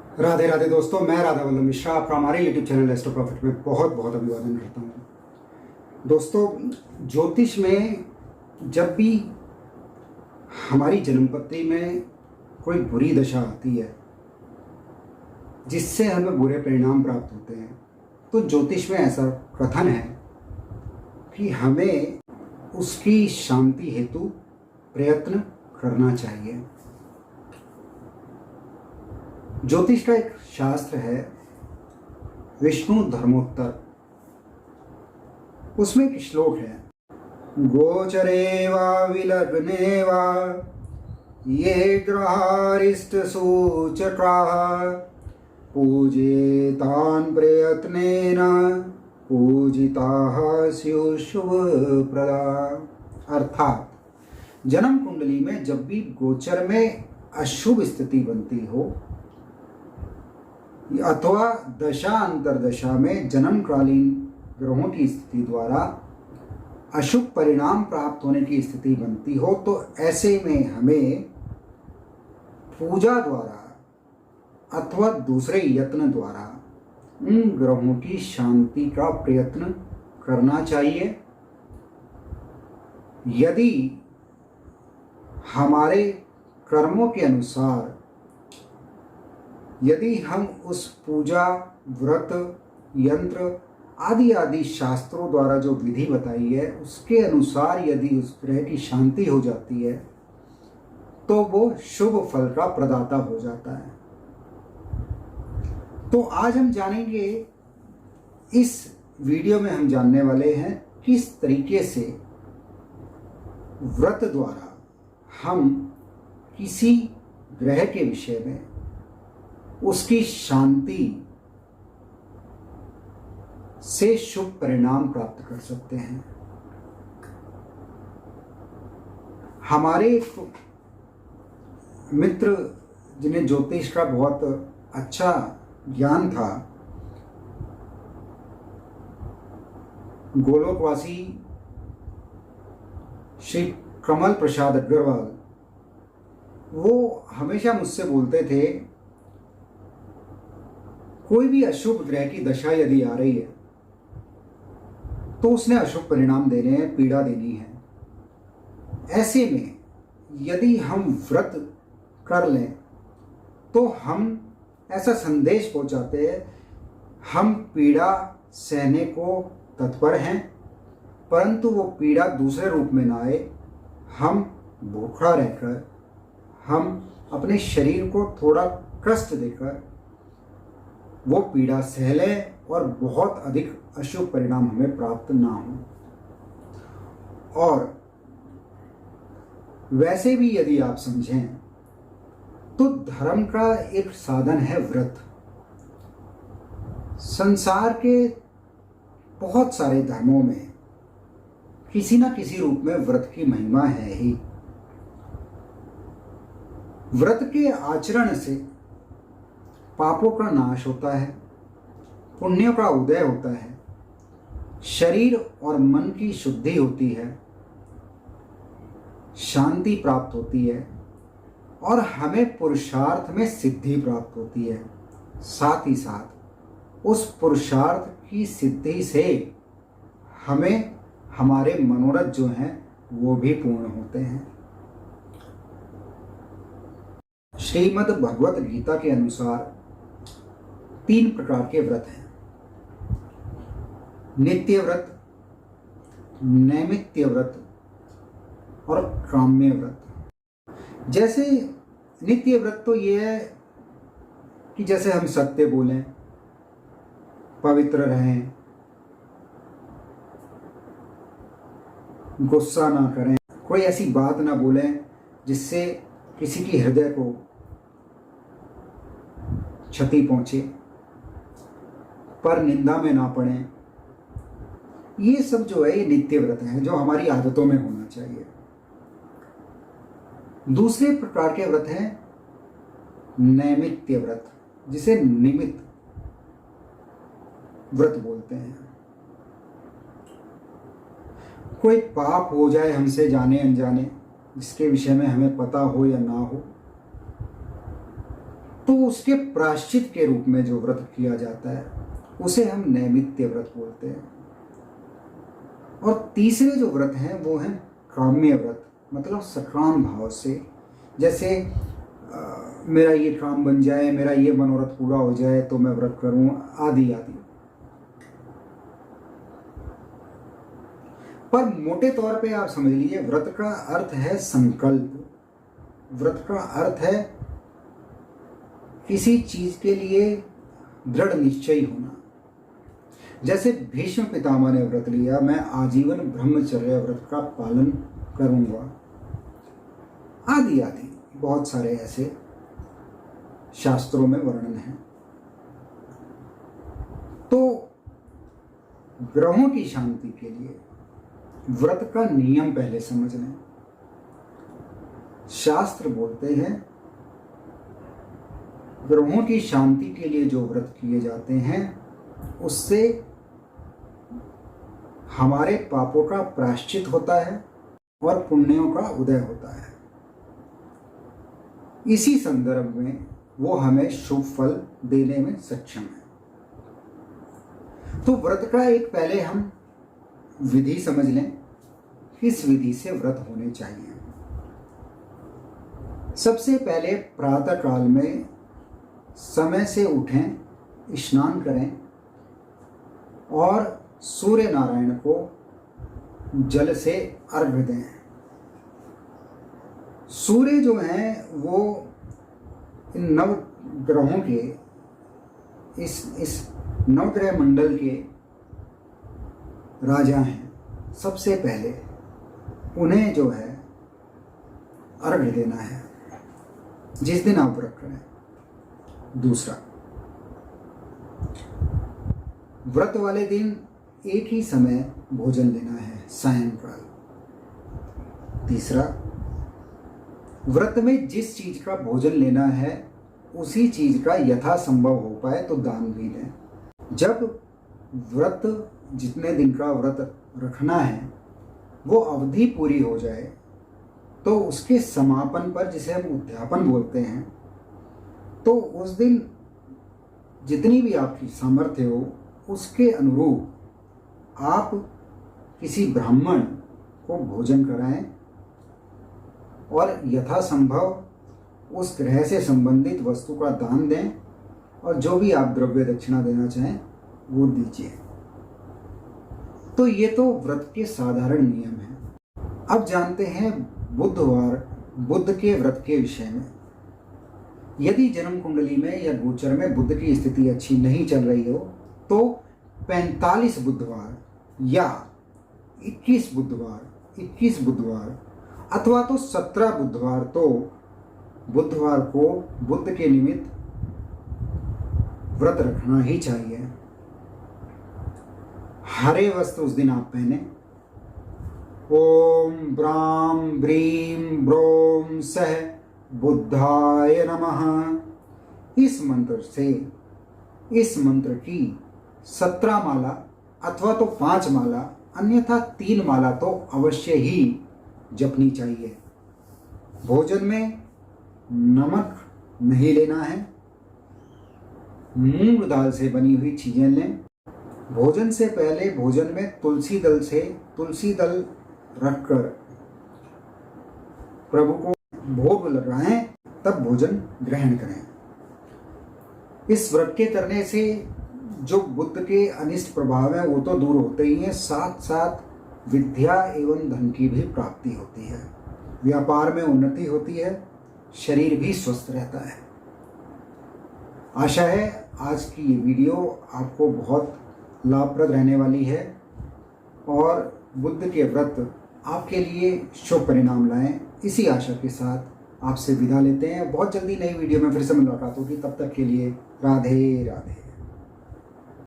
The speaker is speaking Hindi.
राधे राधे दोस्तों, मैं राधा वल्लभ मिश्रा आपका हमारे YouTube चैनल एस्ट्रो प्रॉफिट में बहुत बहुत अभिवादन करता हूँ। दोस्तों, ज्योतिष में जब भी हमारी जन्मपत्री में कोई बुरी दशा आती है जिससे हमें बुरे परिणाम प्राप्त होते हैं, तो ज्योतिष में ऐसा कथन है कि हमें उसकी शांति हेतु प्रयत्न करना चाहिए। ज्योतिष का एक शास्त्र है विष्णु धर्मोत्तर, उसमें एक श्लोक है, गोचरे वा विलग्ने वा ये ग्रहारिष्ट सूचकाः पूजेतान् प्रयत्नेन पूजिताः स्युः शुभप्रदा। अर्थात जन्म कुंडली में जब भी गोचर में अशुभ स्थिति बनती हो अथवा दशा अंतरदशा में जन्मकालीन ग्रहों की स्थिति द्वारा अशुभ परिणाम प्राप्त होने की स्थिति बनती हो, तो ऐसे में हमें पूजा द्वारा अथवा दूसरे यत्न द्वारा उन ग्रहों की शांति का प्रयत्न करना चाहिए। यदि हमारे कर्मों के अनुसार यदि हम उस पूजा, व्रत, यंत्र आदि आदि शास्त्रों द्वारा जो विधि बताई है उसके अनुसार यदि उस ग्रह की शांति हो जाती है तो वो शुभ फल का प्रदाता हो जाता है। तो आज हम जानेंगे, इस वीडियो में हम जानने वाले हैं किस तरीके से व्रत द्वारा हम किसी ग्रह के विषय में उसकी शांति से शुभ परिणाम प्राप्त कर सकते हैं। हमारे एक मित्र जिन्हें ज्योतिष का बहुत अच्छा ज्ञान था, गोलोकवासी श्री कमल प्रसाद अग्रवाल, वो हमेशा मुझसे बोलते थे, कोई भी अशुभ ग्रह की दशा यदि आ रही है तो उसने अशुभ परिणाम देने हैं, पीड़ा देनी है। ऐसे में यदि हम व्रत कर लें तो हम ऐसा संदेश पहुंचाते हैं, हम पीड़ा सहने को तत्पर हैं, परंतु वो पीड़ा दूसरे रूप में ना आए। हम भूखा रहकर हम अपने शरीर को थोड़ा कष्ट देकर वो पीड़ा सह लें और बहुत अधिक अशुभ परिणाम हमें प्राप्त ना हो। और वैसे भी यदि आप समझें तो धर्म का एक साधन है व्रत। संसार के बहुत सारे धर्मों में किसी ना किसी रूप में व्रत की महिमा है ही। व्रत के आचरण से पापों का नाश होता है, पुण्यों का उदय होता है, शरीर और मन की शुद्धि होती है, शांति प्राप्त होती है और हमें पुरुषार्थ में सिद्धि प्राप्त होती है। साथ ही साथ उस पुरुषार्थ की सिद्धि से हमें हमारे मनोरथ जो हैं वो भी पूर्ण होते हैं। श्रीमद् भगवत गीता के अनुसार 3 प्रकार के व्रत हैं, नित्य व्रत, नैमित्य व्रत और काम्य व्रत। जैसे नित्य व्रत तो ये है कि जैसे हम सत्य बोलें, पवित्र रहें, गुस्सा ना करें, कोई ऐसी बात ना बोलें जिससे किसी की हृदय को क्षति पहुंचे, पर निंदा में ना पड़ें। ये सब जो है ये नित्य व्रत है जो हमारी आदतों में होना चाहिए। दूसरे प्रकार के व्रत हैं नैमित्य व्रत, जिसे निमित्त व्रत बोलते हैं। कोई पाप हो जाए हमसे जाने अनजाने, जिसके विषय में हमें पता हो या ना हो, तो उसके प्रायश्चित के रूप में जो व्रत किया जाता है उसे हम नैमित्य व्रत बोलते हैं। और तीसरे जो व्रत हैं वो हैं काम्य व्रत, मतलब सकाम भाव से, जैसे मेरा ये काम बन जाए, मेरा ये मनोरथ पूरा हो जाए तो मैं व्रत करूं, आदि आदि। पर मोटे तौर पे आप समझ लीजिए, व्रत का अर्थ है संकल्प, व्रत का अर्थ है किसी चीज के लिए दृढ़ निश्चय होना। जैसे भीष्म पितामह ने व्रत लिया, मैं आजीवन ब्रह्मचर्य व्रत का पालन करूंगा, आदि आदि बहुत सारे ऐसे शास्त्रों में वर्णन है। तो ग्रहों की शांति के लिए व्रत का नियम पहले समझ लें। शास्त्र बोलते हैं ग्रहों की शांति के लिए जो व्रत किए जाते हैं उससे हमारे पापों का प्रायश्चित होता है और पुण्यों का उदय होता है। इसी संदर्भ में वो हमें शुभ फल देने में सक्षम है। तो व्रत का एक पहले हम विधि समझ लें, किस विधि से व्रत होने चाहिए। सबसे पहले प्रातः काल में समय से उठें, स्नान करें और सूर्य नारायण को जल से अर्घ्य दें। सूर्य जो हैं वो इन नव ग्रहों के इस नवग्रह मंडल के राजा हैं। सबसे पहले उन्हें जो है अर्घ्य देना है जिस दिन आप व्रत करें। दूसरा, व्रत वाले दिन एक ही समय भोजन लेना है, सायंकाल। तीसरा, व्रत में जिस चीज का भोजन लेना है उसी चीज का यथासंभव हो पाए तो दान भी लें। जब व्रत जितने दिन का व्रत रखना है वो अवधि पूरी हो जाए तो उसके समापन पर, जिसे हम उद्यापन बोलते हैं, तो उस दिन जितनी भी आपकी सामर्थ्य हो उसके अनुरूप आप किसी ब्राह्मण को भोजन कराएं और यथासंभव उस ग्रह से संबंधित वस्तु का दान दें और जो भी आप द्रव्य दक्षिणा देना चाहें वो दीजिए। तो ये तो व्रत के साधारण नियम हैं। अब जानते हैं बुध के व्रत के विषय में। यदि जन्म कुंडली में या गोचर में बुध की स्थिति अच्छी नहीं चल रही हो तो 45 बुधवार या 21 बुधवार अथवा तो 17 बुधवार, तो बुधवार को बुध के निमित्त व्रत रखना ही चाहिए। हरे वस्त्र उस दिन आप पहने। ओम ब्राम ब्रीम ब्रोम सह बुद्धाय नमः। इस मंत्र की 17 माला अथवा तो 5 माला, अन्यथा 3 माला तो अवश्य ही जपनी चाहिए। भोजन में नमक नहीं लेना है। मूंग दाल से बनी हुई चीजें लें। भोजन से पहले भोजन में तुलसी दल रखकर प्रभु को भोग लगाएं, तब भोजन ग्रहण करें। इस व्रत के करने से जो बुध के अनिष्ट प्रभाव है वो तो दूर होते ही हैं, साथ साथ विद्या एवं धन की भी प्राप्ति होती है, व्यापार में उन्नति होती है, शरीर भी स्वस्थ रहता है। आशा है आज की ये वीडियो आपको बहुत लाभप्रद रहने वाली है और बुध के व्रत आपके लिए शुभ परिणाम लाएं। इसी आशा के साथ आपसे विदा लेते हैं। बहुत जल्दी नई वीडियो में फिर से मुलाकात होगी। तब तक के लिए राधे राधे।